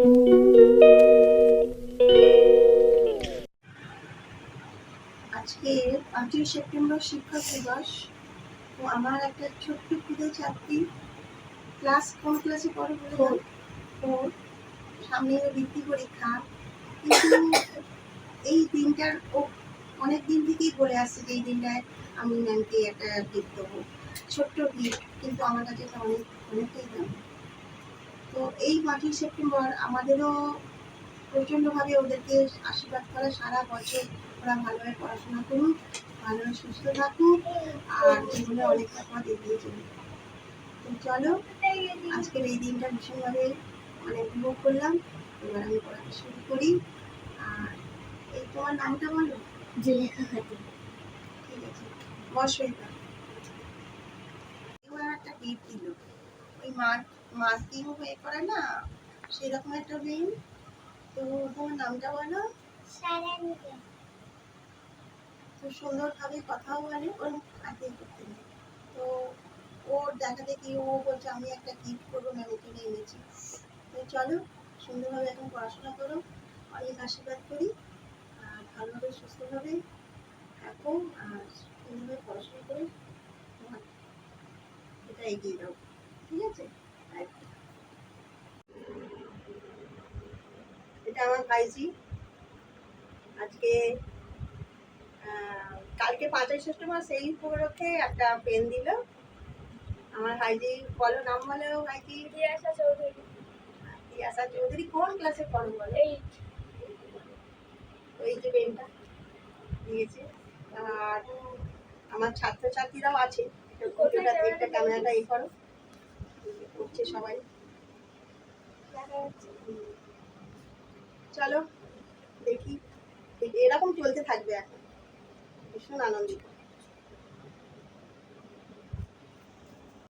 আজকে ৫ই সেপ্টেম্বর শিক্ষক দিবস। তো আমার একটা ছোট্ট ক্ষুদে ছাত্রী, কোন ক্লাসে পড়ে বলে? ফোর। সামনে বৃত্তি পরীক্ষা, কিন্তু এই দিনটার ও অনেক দিন থেকেই বলে আসছে যে এই দিনটায় আমি ম্যামকে একটা গিফট দেবো, ছোট্ট গিফট, কিন্তু আমার কাছে এটা অনেকটাই দাম। তো এই ৫ই সেপ্টেম্বর আমাদেরও প্রচণ্ডভাবে ওদেরকে আশীর্বাদ করে সারা বছর ওরা ভালোভাবে পড়াশোনা করুক, ভালোভাবে সুস্থ থাকুক, আর জীবনে অনেকটা পথ এগিয়ে চলুক। তো চলো, আজকের এই দিনটা ভীষণভাবে উপভোগ করলাম। এবার আমি পড়াতে শুরু করি। আর এই তোমার নামটা বলো? জুলেখা খাতুন। ঠিক আছে, বসো। এবার একটা গিফট দিল, ওই মার্কিং হয়ে করে না, সেরকম একটা রিং। তো তোমার নামটা বলো? তো সুন্দরভাবে কথাও বলে, ওর হাতে করতে নেই। তো ওর দেখা দেখি ও বলছে আমি একটা গিফট করবো, ম্যামের জন্য এনেছি। তো চলো, সুন্দরভাবে এখন পড়াশোনা করো, অনেক আশীর্বাদ করি, আর ভালোভাবে সুস্থভাবে থাকো, আর সুন্দরভাবে পড়াশোনা করে এটা এগিয়ে দাও, ঠিক আছে? এটা আমার ভাইজি। আজকে কালকে ৫ই সেপ্টেম্বর, সেই উপলক্ষে একটা পেন দিল আমার ভাইজি। বলো নাম বলো ভাইজি। তিয়াশা চৌধুরী। তিয়াশা চৌধুরী কোন ক্লাসে পড়ো বলো? ওই যে পেনটা দিয়েছে। আর আমার ছাত্রছাত্রীরাও আছে। একটা ক্যামেরাটা এই করো, করছে সবাই। চলো দেখি, এরকম চলতে থাকবে এখন। ভীষণ আনন্দিত।